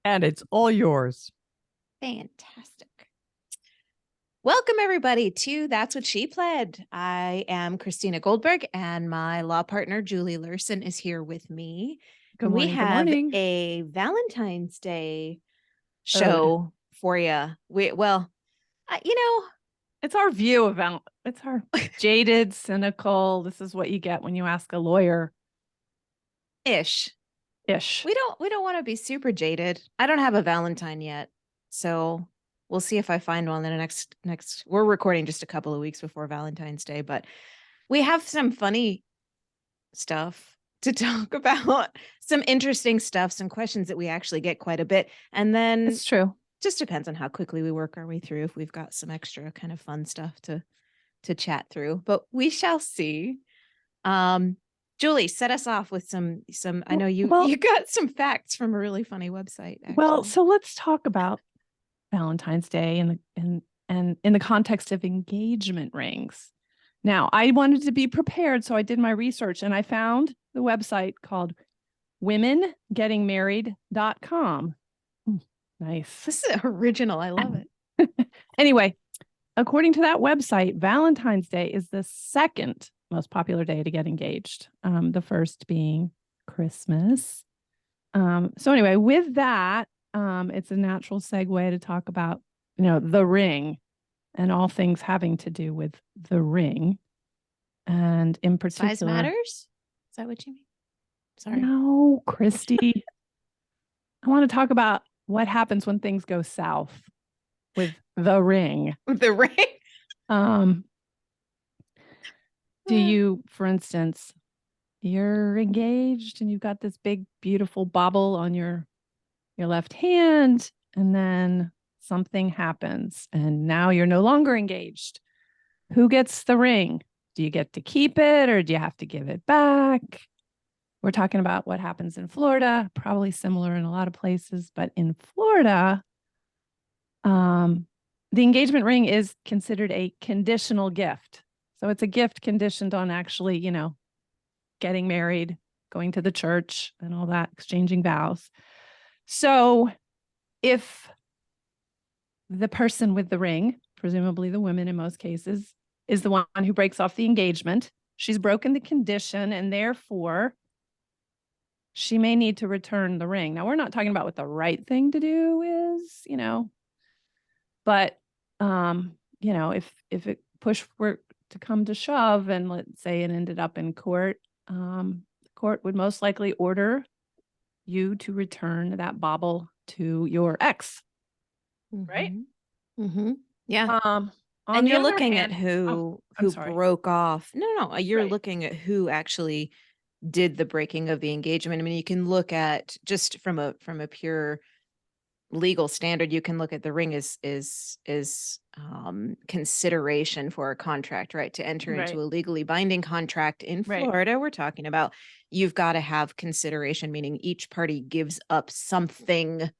And it's all yours. Fantastic. Welcome, everybody, to That's What She Pled. I am Christina Goldberg, and my law partner, Julie Lurson, is here with me. Good morning. We have good morning. a Valentine's Day show for you. It's our view of it's our jaded, cynical. This is what you get when you ask a lawyer. Ish. We don't want to be super jaded. I don't have a Valentine yet, so we'll see if I find one in the next. We're recording just a couple of weeks before Valentine's Day, but we have some funny stuff to talk about, some interesting stuff, some questions that we actually get quite a bit. And then it's true. Just depends on how quickly we work our way through, if we've got some extra kind of fun stuff to chat through, but we shall see. Julie, set us off with some, I know you got some facts from a really funny website. Actually. Well, so let's talk about Valentine's Day and in the context of engagement rings. Now, I wanted to be prepared, so I did my research and I found the website called womengettingmarried.com. Nice. This is original. I love it. Anyway, according to that website, Valentine's Day is the second most popular day to get engaged. The first being Christmas. So anyway, with that, it's a natural segue to talk about, the ring and all things having to do with the ring. And in particular, size matters? Is that what you mean? Sorry. No, Christy. I want to talk about what happens when things go south with the ring. With the ring? Do you, for instance, you're engaged and you've got this big, beautiful bauble on your left hand, and then something happens and now you're no longer engaged. Who gets the ring? Do you get to keep it or do you have to give it back? We're talking about what happens in Florida, probably similar in a lot of places, but in Florida, the engagement ring is considered a conditional gift. So it's a gift conditioned on actually, getting married, going to the church and all that, exchanging vows. So if the person with the ring, presumably the woman in most cases, is the one who breaks off the engagement, she's broken the condition and therefore she may need to return the ring. Now, we're not talking about what the right thing to do is, but, if it push were to come to shove and let's say it ended up in court, the court would most likely order you to return that bauble to your ex. Right? Mm-hmm. Yeah. And you're looking at who broke off. No, you're looking at who actually did the breaking of the engagement. I mean, you can look at just from a pure legal standard, you can look at the ring is consideration for a contract, right? To enter into a legally binding contract in Florida, we're talking about you've got to have consideration, meaning each party gives up something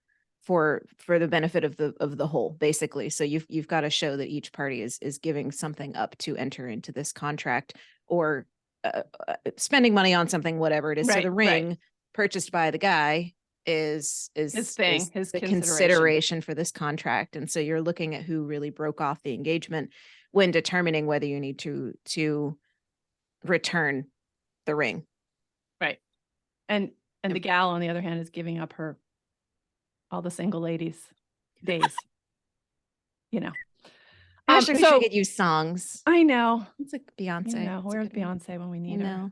for the benefit of the whole, basically. So you've got to show that each party is giving something up to enter into this contract, or spending money on something, whatever it is. So the ring purchased by the guy is his the consideration for this contract. And so you're looking at who really broke off the engagement when determining whether you need to return the ring. Right. And the gal, on the other hand, is giving up all the single ladies' days. I wish we could use songs. I know. It's like Beyonce. Where's Beyonce when we need her?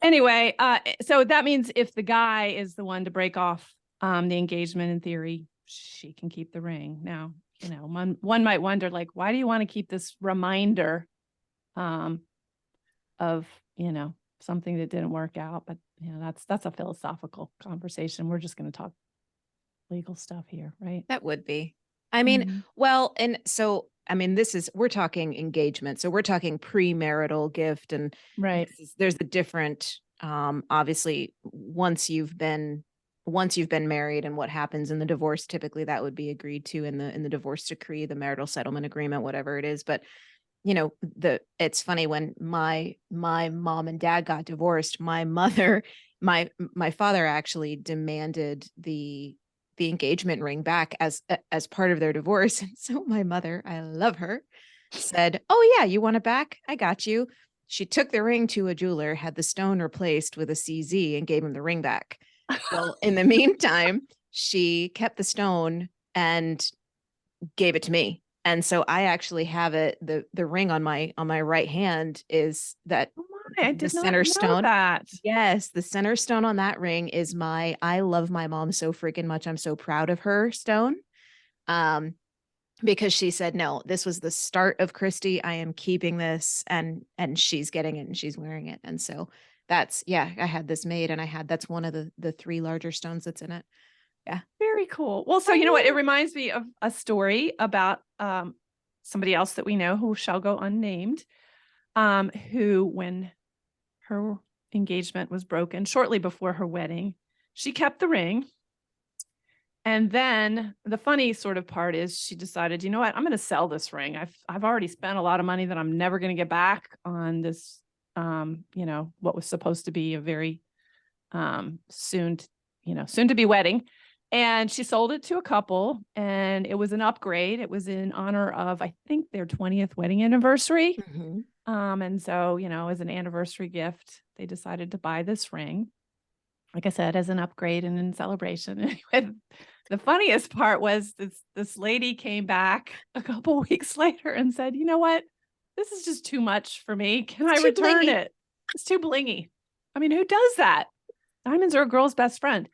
Anyway, so that means if the guy is the one to break off the engagement, in theory, she can keep the ring. Now, one might wonder, like, why do you want to keep this reminder of, something that didn't work out? But, that's a philosophical conversation. We're just going to talk legal stuff here, right? That would be. I mean, well, and so, we're talking engagement. So we're talking premarital gift, and there's a different, obviously once you've been married and what happens in the divorce, typically that would be agreed to in the divorce decree, the marital settlement agreement, whatever it is. But it's funny, when my mom and dad got divorced, my father actually demanded the the engagement ring back as part of their divorce. And so my mother, I love her, said, "Oh yeah, you want it back? I got you." She took the ring to a jeweler, had the stone replaced with a CZ, and gave him the ring back. Well, in the meantime, she kept the stone and gave it to me. And so I actually have it. The ring on my right hand is that Oh my, I the did not center know stone. that. Yes, the center stone on that ring is my I love my mom so freaking much. I'm so proud of her stone. Um, because she said, no, this was the start of Christy. I am keeping this, and she's getting it and she's wearing it. And so that's, yeah, I had this made, and that's one of the three larger stones that's in it. Yeah. Very cool. Well, so you know what? It reminds me of a story about somebody else that we know who shall go unnamed, who, when her engagement was broken shortly before her wedding, she kept the ring. And then the funny sort of part is she decided, you know what, I'm going to sell this ring. I've already spent a lot of money that I'm never going to get back on this, you know, what was supposed to be a very soon to be wedding. And she sold it to a couple, and it was an upgrade. It was in honor of, I think, their 20th wedding anniversary. Mm-hmm. And so, you know, as an anniversary gift, they decided to buy this ring, like I said, as an upgrade and in celebration. Anyway, the funniest part was this lady came back a couple weeks later and said, you know what? This is just too much for me. Can I return it? It's too blingy. I mean, who does that? Diamonds are a girl's best friend.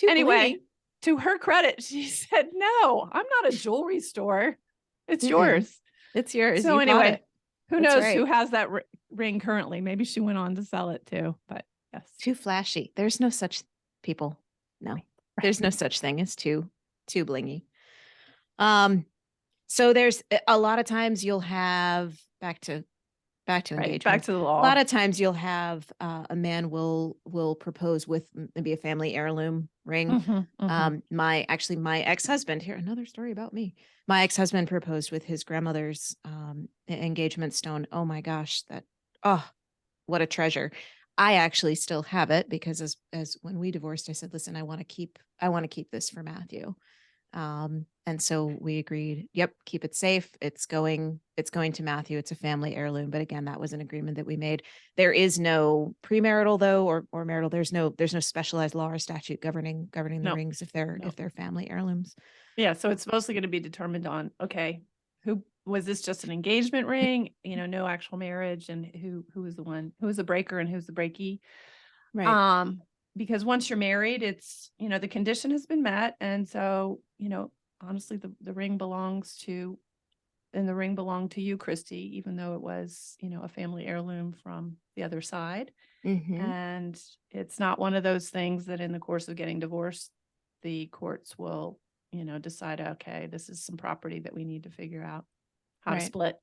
Anyway, to her credit, she said, no, I'm not a jewelry store. It's yours. It's yours. So anyway, who knows right. who has that ring currently? Maybe she went on to sell it too, but yes. Too flashy. There's no such people. No, right. There's no such thing as too blingy. So there's a lot of times you'll have back to engagement. Back to the law. A lot of times you'll have a man will propose with maybe a family heirloom ring. Mm-hmm, mm-hmm. My ex-husband, here, another story about me. My ex-husband proposed with his grandmother's engagement stone. Oh my gosh, what a treasure. I actually still have it because as when we divorced, I said, listen, I want to keep this for Matthew. And so we agreed, yep, keep it safe. It's going to Matthew. It's a family heirloom. But again, that was an agreement that we made. There is no premarital though, or marital. There's no specialized law or statute governing the rings if they're family heirlooms. Yeah. So it's mostly going to be determined on, okay, who was this, just an engagement ring, you know, no actual marriage, and who was the one, who was the breaker and who's the breakee. Right. Because once you're married, it's, you know, the condition has been met. And so, you know, honestly, the ring belonged to you, Christy, even though it was, you know, a family heirloom from the other side. Mm-hmm. And it's not one of those things that in the course of getting divorced, the courts will, you know, decide, okay, this is some property that we need to figure out how to split.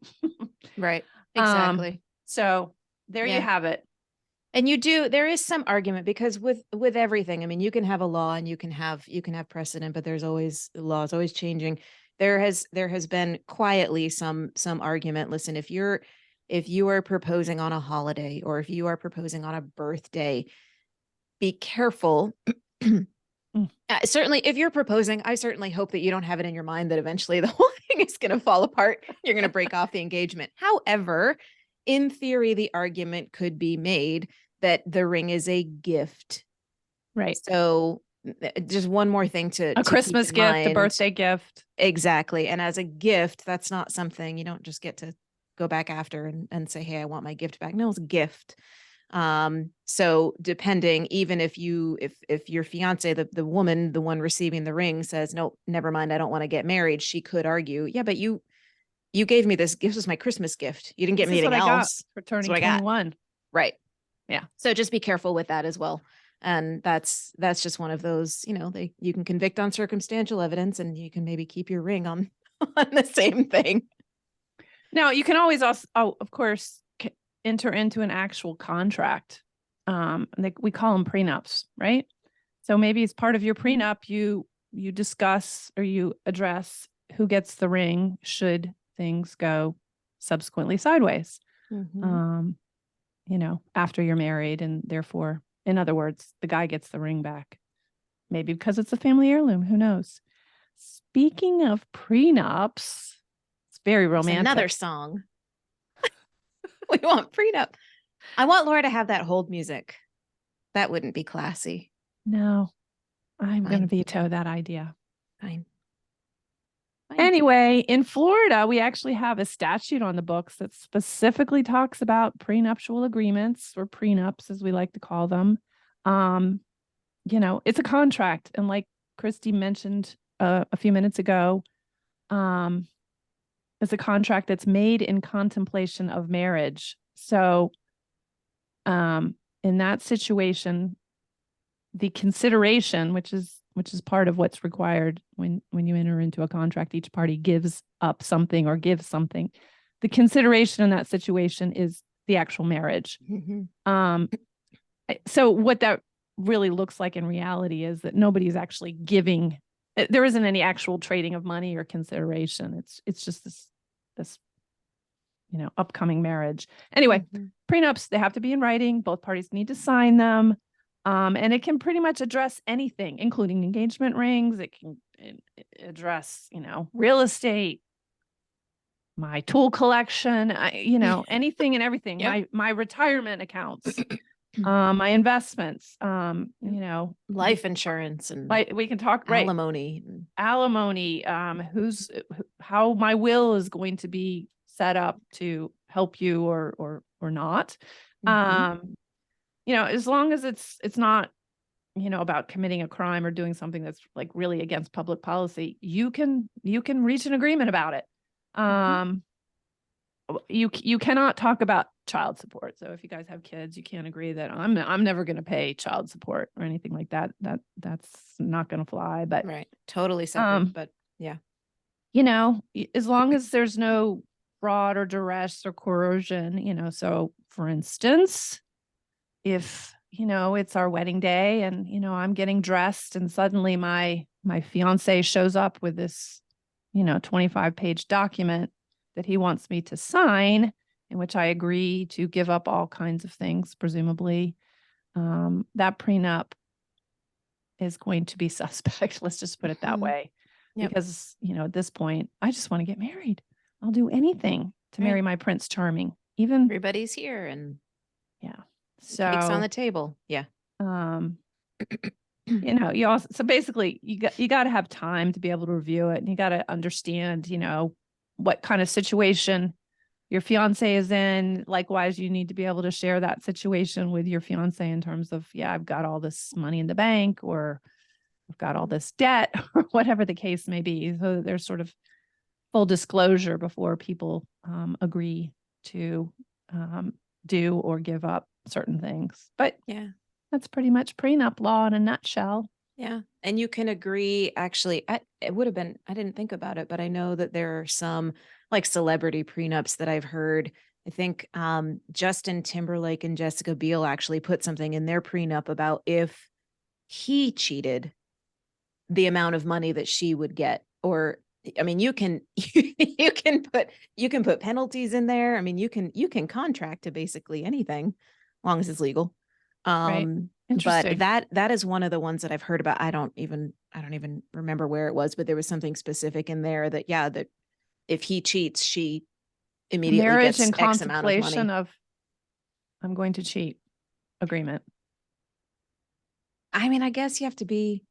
Right. Exactly. So there you have it. And there is some argument because with everything, I mean, you can have a law and you can have precedent, but there's always, the law is always changing. There has been quietly some argument. Listen, if you are proposing on a holiday, or if you are proposing on a birthday, be careful. Certainly, if you're proposing, I certainly hope that you don't have it in your mind that eventually the whole thing is going to fall apart. You're going to break off the engagement. However, in theory, the argument could be made that the ring is a gift. Right. So just one more thing to Christmas gift, a birthday gift. Exactly. And as a gift, that's not something you don't just get to go back after and say, hey, I want my gift back. No, it's a gift. So depending, even if your fiance, the woman, the one receiving the ring, says, no, never mind, I don't want to get married, she could argue, yeah, but you gave me this gift as my Christmas gift. You didn't get me anything else for turning 21. Right. Yeah. So just be careful with that as well. And that's just one of those, you know, you can convict on circumstantial evidence, and you can maybe keep your ring on the same thing. Now you can always also, of course, enter into an actual contract. We call them prenups, right? So maybe as part of your prenup, you discuss or you address who gets the ring should things go subsequently sideways. Mm-hmm. You know, after you're married, and therefore, in other words, the guy gets the ring back. Maybe because it's a family heirloom. Who knows? Speaking of prenups, it's very romantic. Another song. We want prenup. I want Laura to have that hold music. That wouldn't be classy. No, I'm going to veto that idea. Fine. Anyway, in Florida, we actually have a statute on the books that specifically talks about prenuptial agreements, or prenups, as we like to call them. It's a contract. And like Christy mentioned a few minutes ago, it's a contract that's made in contemplation of marriage. So in that situation, the consideration, which is part of what's required when you enter into a contract, each party gives up something or gives something. The consideration in that situation is the actual marriage. So what that really looks like in reality is that nobody's actually giving. There isn't any actual trading of money or consideration. It's just this upcoming marriage. Anyway, prenups, they have to be in writing. Both parties need to sign them. And it can pretty much address anything, including engagement rings. It can address, real estate, my tool collection, anything and everything. Yep. My retirement accounts, my investments, life insurance, and we can talk alimony, how my will is going to be set up to help you or not. As long as it's not, about committing a crime or doing something that's like really against public policy, you can reach an agreement about it. You cannot talk about child support. So if you guys have kids, you can't agree that I'm never going to pay child support or anything like that. That's not going to fly. But right, totally separate. But yeah, as long as there's no fraud or duress or coercion, so for instance, if it's our wedding day and I'm getting dressed and suddenly my fiance shows up with this 25-page document that he wants me to sign, in which I agree to give up all kinds of things, presumably, that prenup is going to be suspect. Let's just put it that way. Yep. Because at this point, I just want to get married. I'll do anything to marry my Prince Charming. Even everybody's here, and so cakes on the table. Yeah. You also, so basically you got to have time to be able to review it, and you got to understand, what kind of situation your fiance is in. Likewise, you need to be able to share that situation with your fiance in terms of, I've got all this money in the bank, or I've got all this debt, or whatever the case may be. So there's sort of full disclosure before people agree to do or give up certain things. But that's pretty much prenup law in a nutshell. Yeah. And you can agree, actually, it would have been, I didn't think about it, but I know that there are some like celebrity prenups that I've heard. I think Justin Timberlake and Jessica Biel actually put something in their prenup about if he cheated, the amount of money that she would get. Or, I mean, you can put penalties in there. I mean, you can contract to basically anything, as long as it's legal. Right. But that is one of the ones that I've heard about. I don't even remember where it was, but there was something specific in there that that if he cheats, she immediately marriage gets and X amount of contemplation money. of I'm going to cheat agreement. I mean, I guess you have to be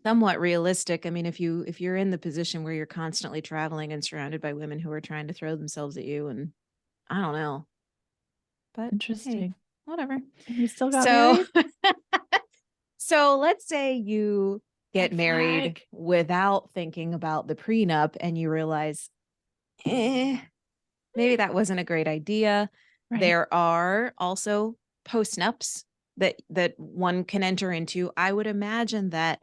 somewhat realistic. I mean, if you're in the position where you're constantly traveling and surrounded by women who are trying to throw themselves at you, and I don't know. But interesting. Hey, whatever. You still got married? So let's say you get married without thinking about the prenup, and you realize, maybe that wasn't a great idea. Right. There are also postnups that one can enter into. I would imagine that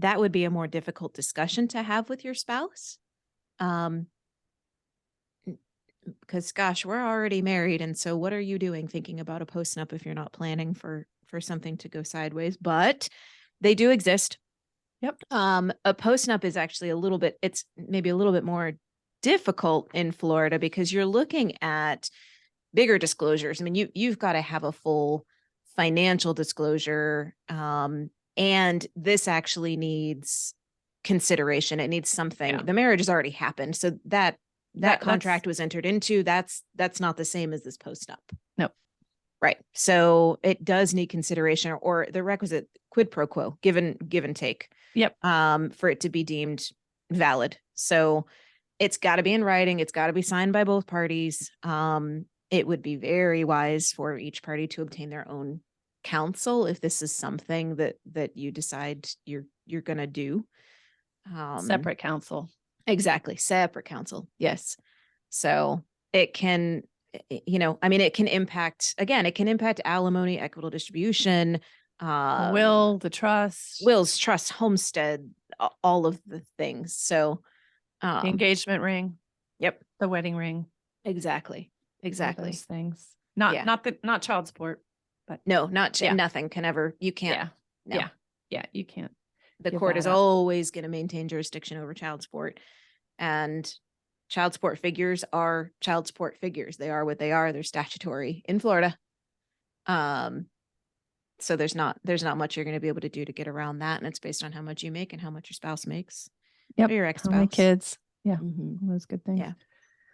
would be a more difficult discussion to have with your spouse. Because gosh, we're already married. And so what are you doing thinking about a postnup if you're not planning for something to go sideways? But they do exist. Yep. A postnup is actually it's maybe a little bit more difficult in Florida because you're looking at bigger disclosures. I mean, you've got to have a full financial disclosure. And this actually needs consideration. It needs something. The marriage has already happened. So that contract was entered into. That's not the same as this post-nup. No. Right. So it does need consideration, or the requisite quid pro quo, give and take. Yep. For it to be deemed valid. So it's got to be in writing. It's got to be signed by both parties. It would be very wise for each party to obtain their own counsel if this is something that you decide you're going to do. Separate counsel. Exactly. Separate counsel. Yes. So it can, it can impact, again, it can impact alimony, equitable distribution, the will, the trust, wills, trust, homestead, all of the things. So the engagement ring. Yep. The wedding ring. Exactly. All those things. Not child support, but no, nothing can ever, you can't. Yeah. Yeah. You can't. The court is always going to maintain jurisdiction over child support, and child support figures are child support figures. They are what they are. They're statutory in Florida. So there's not much you're going to be able to do to get around that. And it's based on how much you make and how much your spouse makes. Yep. Or your ex-spouse. How many kids. Yeah. Mm-hmm. All those good things. Yeah.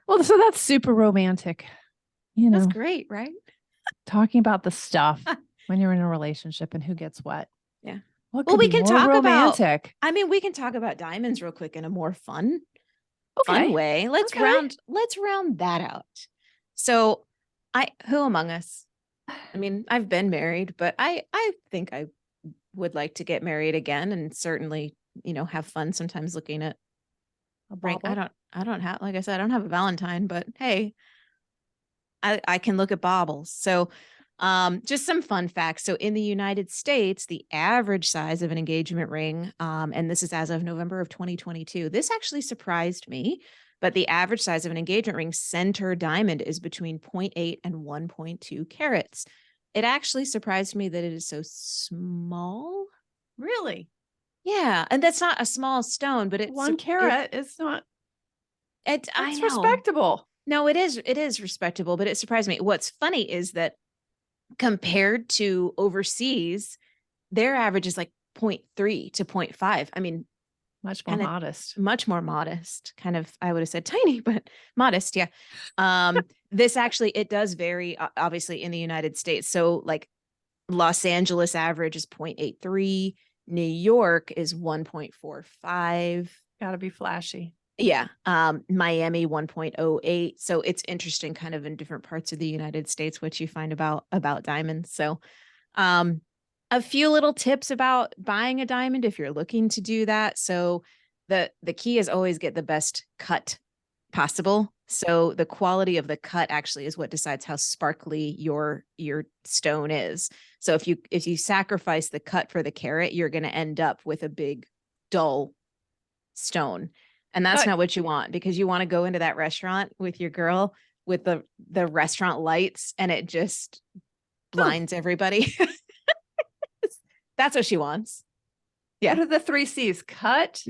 Well, so that's super romantic. That's great, right? Talking about the stuff when you're in a relationship and who gets what. Yeah. Well, we can talk romantic. We can talk about diamonds real quick in a more fun way. Let's round that out. So who among us? I mean, I've been married, but I think I would like to get married again, and certainly, have fun sometimes looking at a ring. I don't have, like I said, I don't have a Valentine, but hey, I can look at baubles. So just some fun facts. So in the United States, the average size of an engagement ring, and this is as of November of 2022, this actually surprised me, but the average size of an engagement ring center diamond is between 0.8 and 1.2 carats. It actually surprised me that it is so small. Really? Yeah. And that's not a small stone, but it's 1 carat. It's not. It's respectable. No, it is respectable, but it surprised me. What's funny is that compared to overseas, their average is like 0.3 to 0.5. I mean, much more modest. Much more modest. Kind of, I would have said tiny, but modest. Yeah. This actually, it does vary, obviously, in the United States. So like Los Angeles average is 0.83. New York is 1.45. Got to be flashy. Yeah. Miami 1.08. So it's interesting kind of in different parts of the United States, what you find about diamonds. So a few little tips about buying a diamond if you're looking to do that. So the key is always get the best cut possible. So the quality of the cut actually is what decides how sparkly your stone is. So if you sacrifice the cut for the carat, you're going to end up with a big dull stone. And that's not what you want, because you want to go into that restaurant with your girl with the restaurant lights and it just blinds everybody. That's what she wants. Yeah. What are the 3 C's? Cut,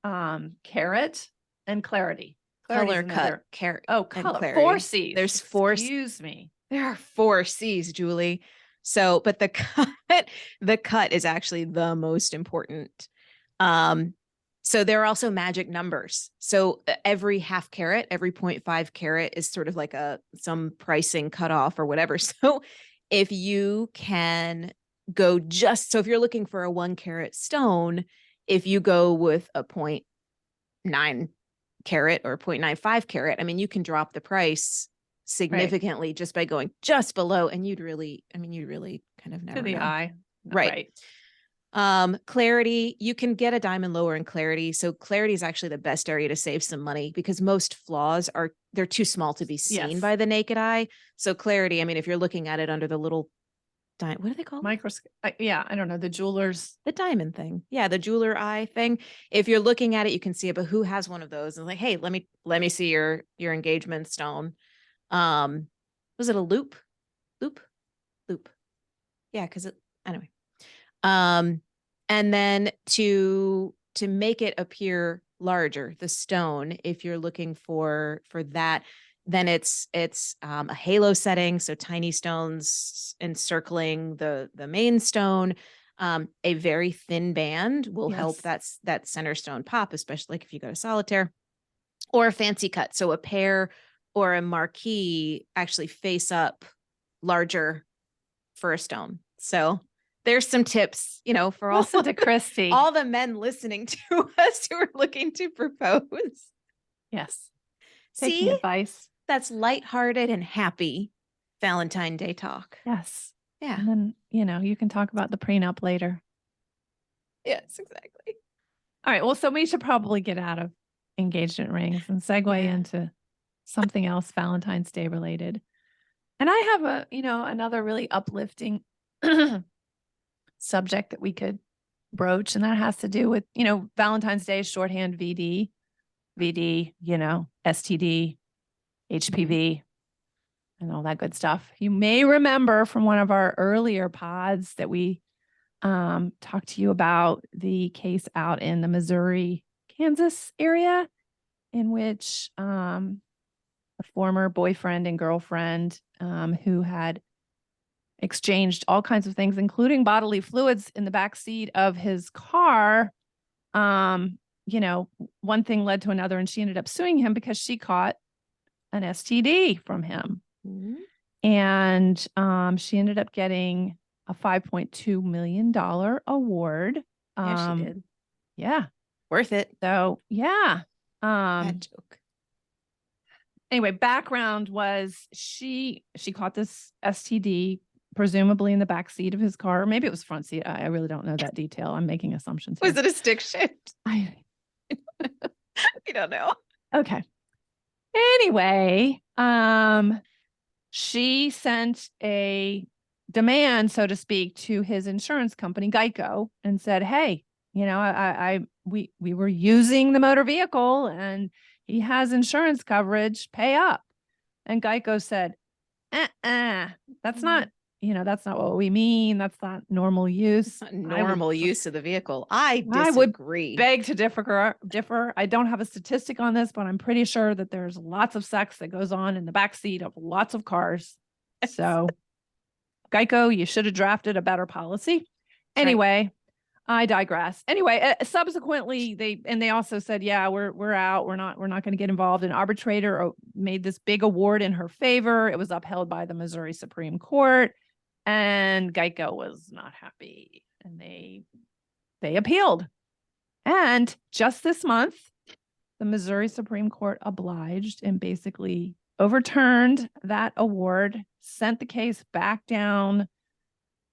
carat, and clarity. Color, cut, carat. Oh, color. 4 C's. There's 4. Excuse me. There are 4 C's, Julie. So, but the cut is actually the most important. So there are also magic numbers. So every half carat, every 0.5 carat is sort of like some pricing cutoff or whatever. So if you can go so if you're looking for a 1 carat stone, if you go with a 0.9 carat or 0.95 carat, I mean, you can drop the price significantly just by going just below, and you'd really kind of never to the know. eye. Right. Clarity, you can get a diamond lower in clarity. So clarity is actually the best area to save some money, because most flaws they're too small to be seen by the naked eye. So clarity, I mean, if you're looking at it under the little what do they call it? Microscope. Yeah, I don't know. The jeweler's. The diamond thing. Yeah, the jeweler eye thing. If you're looking at it, you can see it, but who has one of those? And like, hey, let me see your engagement stone. Was it a loop? Loop. Yeah, because anyway. And then to make it appear larger, the stone, if you're looking for that, then it's a halo setting. So tiny stones encircling the main stone. A very thin band will help that center stone pop, especially like if you go to solitaire, or a fancy cut. So a pair or a marquee actually face up larger for a stone. So there's some tips, for Listen to Christy. all the men listening to us who are looking to propose. Yes. Taking advice. That's lighthearted and happy Valentine Day talk. Yes. Yeah. And then, you can talk about the prenup later. Yes, exactly. All right. Well, so we should probably get out of engagement rings and segue into something else Valentine's Day related. And I have another really uplifting subject that we could broach, and that has to do with, Valentine's Day is shorthand VD, STD, HPV, and all that good stuff. You may remember from one of our earlier pods that we talked to you about the case out in the Missouri, Kansas area in which a former boyfriend and girlfriend who had exchanged all kinds of things, including bodily fluids in the back seat of his car. One thing led to another, and she ended up suing him because she caught an STD from him. Mm-hmm. And she ended up getting a $5.2 million award. Yeah, she did. Yeah. Worth it. So, yeah. Bad joke. Anyway, background was she caught this STD, presumably in the back seat of his car. Or maybe it was front seat. I really don't know that detail. I'm making assumptions here. Was it a stick shift? You don't know. Okay. Anyway, she sent a demand, so to speak, to his insurance company, Geico, and said, "Hey, we were using the motor vehicle and he has insurance coverage, pay up." And Geico said, that's not, that's not what we mean. That's not normal use. Normal use of the vehicle. I disagree. I would beg to differ. I don't have a statistic on this, but I'm pretty sure that there's lots of sex that goes on in the backseat of lots of cars. So Geico, you should have drafted a better policy. Anyway, I digress. Anyway, subsequently, they also said, yeah, we're out. We're not going to get involved. An arbitrator made this big award in her favor. It was upheld by the Missouri Supreme Court, and Geico was not happy, and they appealed. And just this month, the Missouri Supreme Court obliged and basically overturned that award, sent the case back down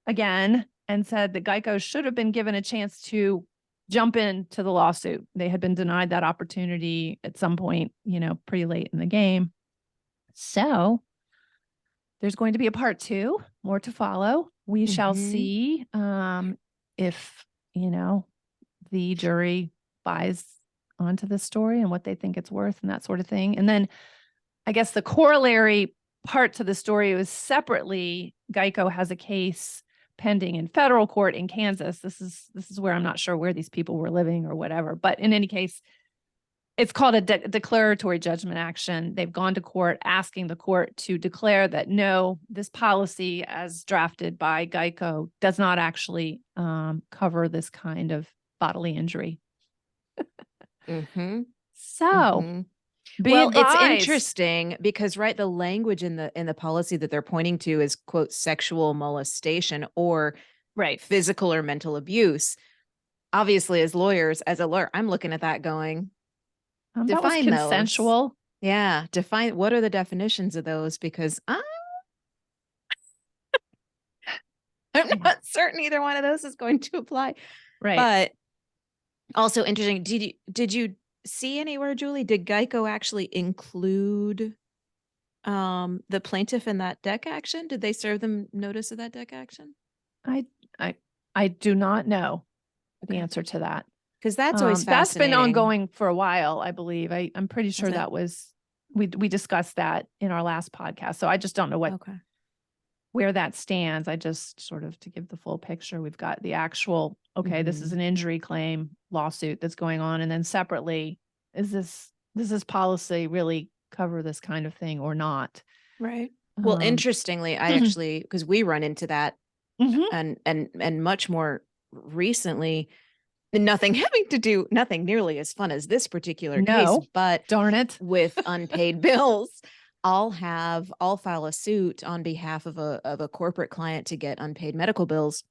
again, and said that Geico should have been given a chance to jump into the lawsuit. They had been denied that opportunity at some point, pretty late in the game. So there's going to be a part 2, more to follow. We shall see if, the jury buys onto this story and what they think it's worth and that sort of thing. And then I guess the corollary part to the story was separately, Geico has a case pending in federal court in Kansas. This is where I'm not sure where these people were living or whatever. But in any case, it's called a declaratory judgment action. They've gone to court asking the court to declare that no, this policy as drafted by Geico does not actually cover this kind of bodily injury. So it's interesting because the language in the policy that they're pointing to is, quote, sexual molestation or physical or mental abuse. Obviously, as a lawyer, I'm looking at that going, define that was consensual. Those. Yeah, define what are the definitions of those, because I'm not certain either one of those is going to apply. Right. But also interesting. Did you see anywhere, Julie, did Geico actually include the plaintiff in that deck action? Did they serve them notice of that deck action? I do not know the answer to that, because that's always fascinating. That's been ongoing for a while, I believe. I'm pretty sure that was we discussed that in our last podcast. So I just don't know where that stands. I just sort of, to give the full picture, we've got the actual, this is an injury claim lawsuit that's going on. And then separately, does this policy really cover this kind of thing or not? Right. Well, interestingly, I actually, because we run into that and much more recently, nothing nearly as fun as this particular case, No, but darn it. with unpaid bills, I'll file a suit on behalf of a corporate client to get unpaid medical bills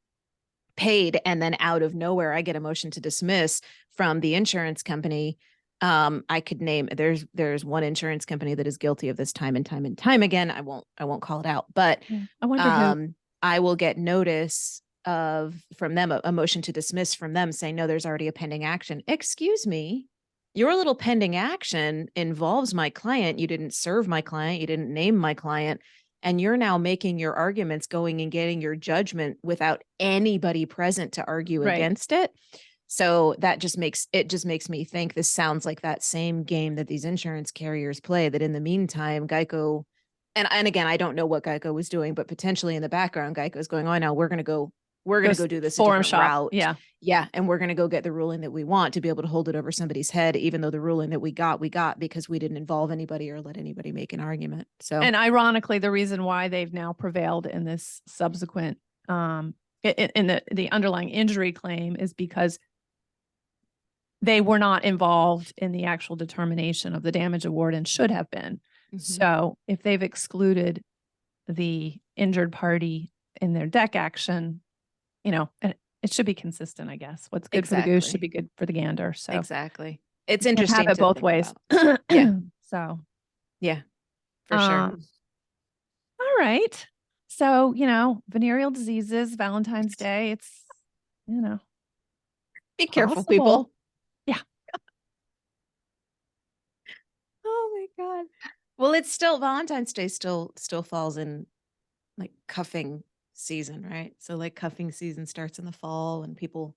paid. And then out of nowhere, I get a motion to dismiss from the insurance company. I could name, there's one insurance company that is guilty of this time and time and time again. I won't call it out, but I wonder who. I will get notice from them, a motion to dismiss from them saying, no, there's already a pending action. Excuse me. Your little pending action involves my client. You didn't serve my client. You didn't name my client. And you're now making your arguments, going and getting your judgment without anybody present to argue against it. So that just makes me think this sounds like that same game that these insurance carriers play, that in the meantime, Geico, and again, I don't know what Geico was doing, but potentially in the background, Geico's going, oh, now we're going to go do this a different route. Yeah. Yeah. And we're going to go get the ruling that we want to be able to hold it over somebody's head, even though the ruling that we got because we didn't involve anybody or let anybody make an argument. So, and ironically, the reason why they've now prevailed in this subsequent, in the underlying injury claim is because they were not involved in the actual determination of the damage award and should have been. Mm-hmm. So if they've excluded the injured party in their deck action, it should be consistent, I guess. What's good for the goose should be good for the gander. So exactly. It's interesting. Have it both ways. Yeah. So yeah, for sure. All right. So, venereal diseases, Valentine's Day, it's, be careful, people. Yeah. Oh my God. Well, it's still Valentine's Day still falls in like cuffing season, right? So like cuffing season starts in the fall and people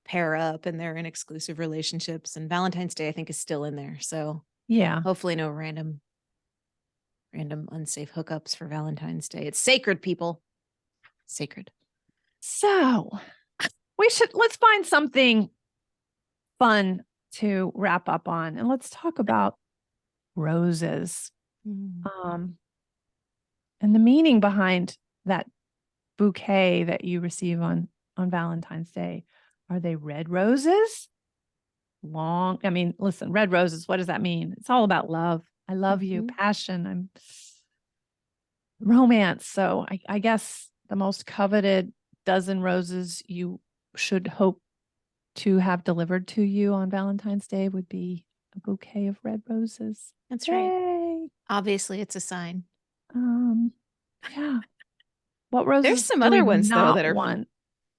pair up and they're in exclusive relationships, and Valentine's Day I think is still in there. So yeah, hopefully no random unsafe hookups for Valentine's Day. It's sacred, people. Sacred. So let's find something fun to wrap up on, and let's talk about roses. And the meaning behind that bouquet that you receive on Valentine's Day. Are they red roses? Listen, red roses, what does that mean? It's all about love. I love you, passion, I'm romance. So I guess the most coveted dozen roses you should hope to have delivered to you on Valentine's Day would be a bouquet of red roses. That's right. Obviously, it's a sign. Yeah. What roses? There's some other ones though that are one.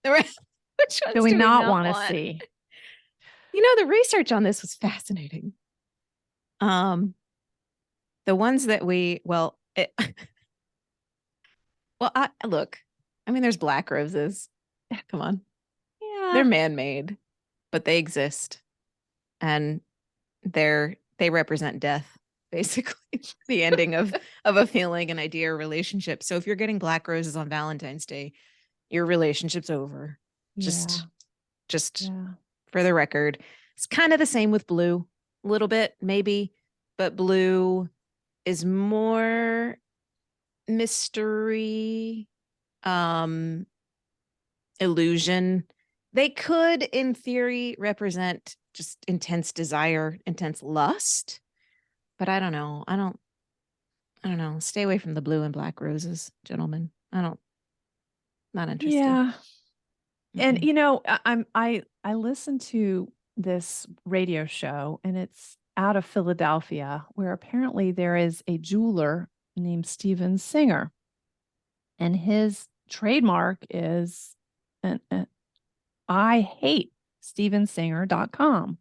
Which ones do we not want to see? The research on this was fascinating. The ones that there's black roses. Come on. Yeah. They're man-made, but they exist. And they represent death, basically. The ending of a feeling, an idea, or relationship. So if you're getting black roses on Valentine's Day, your relationship's over. Yeah. Just for the record. It's kind of the same with blue, a little bit, maybe, but blue is more mystery, illusion. They could, in theory, represent just intense desire, intense lust, but I don't know. I don't know. Stay away from the blue and black roses, gentlemen. Not interested. Yeah. And I listened to this radio show, and it's out of Philadelphia, where apparently there is a jeweler named Steven Singer, and his trademark is I hate stevensinger.com.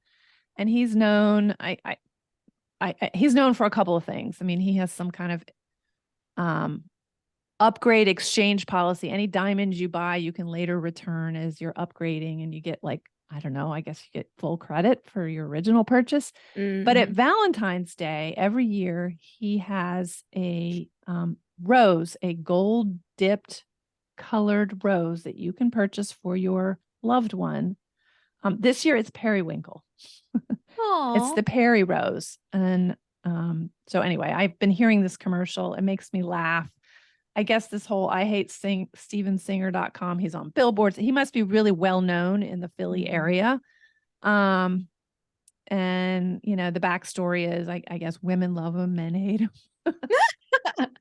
And he's known, he's known for a couple of things. He has some kind of upgrade exchange policy. Any diamonds you buy, you can later return as you're upgrading, and you get I guess you get full credit for your original purchase. Mm-hmm. But at Valentine's Day, every year, he has a rose, a gold dipped colored rose that you can purchase for your loved one. This year it's periwinkle. It's the Perry rose. And so anyway, I've been hearing this commercial. It makes me laugh. I guess this whole I hate stevensinger.com. He's on billboards. He must be really well known in the Philly area. And the backstory is I guess women love him, men hate him.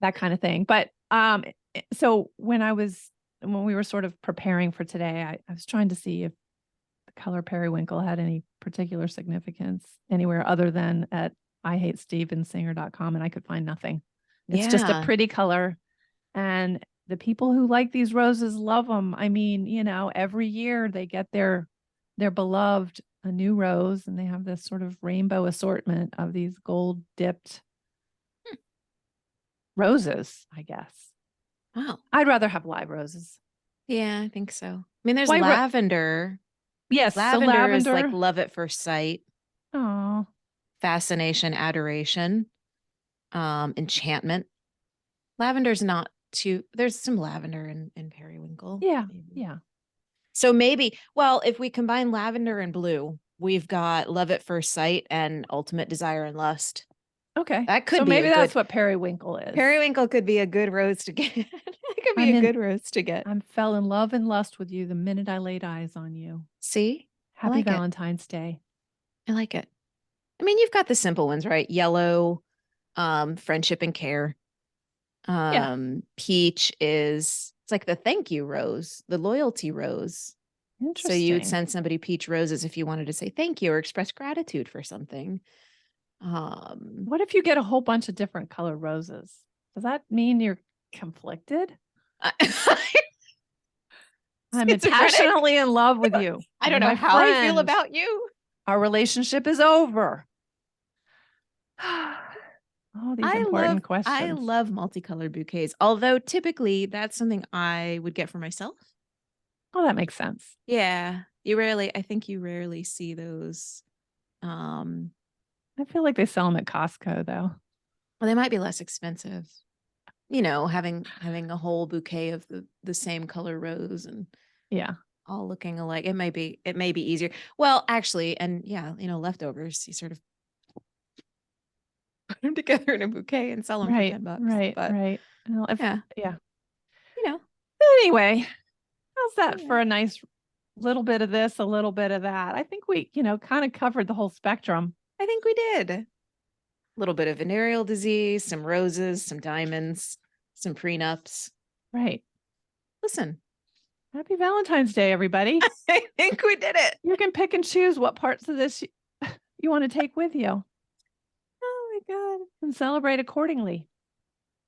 That kind of thing. But so when we were sort of preparing for today, I was trying to see if the color periwinkle had any particular significance anywhere other than at IHateStevensinger.com, and I could find nothing. It's just a pretty color, and the people who like these roses love them. I mean, every year they get their beloved a new rose, and they have this sort of rainbow assortment of these gold dipped roses, I guess. Wow. I'd rather have live roses. Yeah, I think so. I mean, there's lavender. Yes, lavender is like love at first sight. Oh. Fascination, adoration, enchantment. Lavender's not too, there's some lavender in periwinkle. Yeah. Maybe. Yeah. So maybe, well, if we combine lavender and blue, we've got love at first sight and ultimate desire and lust. Okay. That could so be maybe that's what periwinkle is. Periwinkle could be a good rose to get. It could be a good rose to get. I fell in love and lust with you the minute I laid eyes on you. See? Happy Valentine's Day. I like it. I mean, you've got the simple ones, right? Yellow, friendship and care. Peach is, it's like the thank you rose, the loyalty rose. Interesting. So you would send somebody peach roses if you wanted to say thank you or express gratitude for something. What if you get a whole bunch of different colored roses? Does that mean you're conflicted? I'm passionately in love with you. I don't know how I feel about you. Our relationship is over. All these important questions. I love multicolored bouquets, although typically that's something I would get for myself. Oh, that makes sense. Yeah. I think you rarely see those. I feel like they sell them at Costco though. Well, they might be less expensive. Having a whole bouquet of the same color rose and all looking alike. It may be easier. Well, actually, and leftovers, you sort of put them together in a bouquet and sell them for $10. Right. Well, yeah. Anyway, how's that for a nice little bit of this, a little bit of that? I think we, kind of covered the whole spectrum. I think we did. A little bit of venereal disease, some roses, some diamonds, some prenups. Right. Listen. Happy Valentine's Day, everybody. I think we did it. You can pick and choose what parts of this you want to take with you. Oh my God. And celebrate accordingly.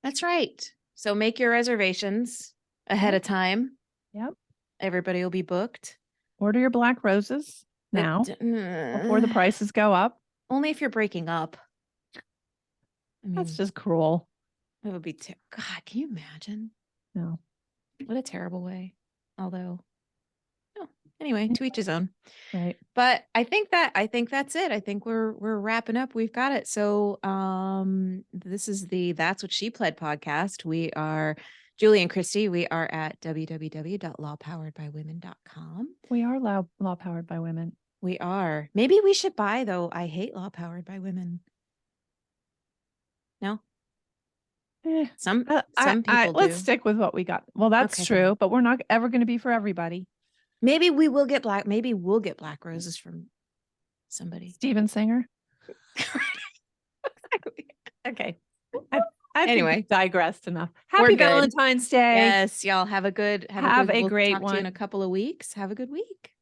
That's right. So make your reservations ahead of time. Yep. Everybody will be booked. Order your black roses now before the prices go up. Only if you're breaking up. I mean, that's just cruel. It would be God, can you imagine? No. What a terrible way. Although, anyway, to each his own. Right. But I think that's it. I think we're wrapping up. We've got it. So this is the That's What She Pled podcast. We are Julie and Christy. We are at www.lawpoweredbywomen.com. We are law powered by women. We are. Maybe we should buy, though. I hate Law Powered by Women. No? Some people do. Let's stick with what we got. Well, that's true, but we're not ever going to be for everybody. Maybe we'll get black roses from somebody. Steven Singer. Exactly. Okay. I anyway, think we digressed enough. Happy We're Valentine's Day. Yes, y'all have a great one. To you in a couple of weeks. Have a good week.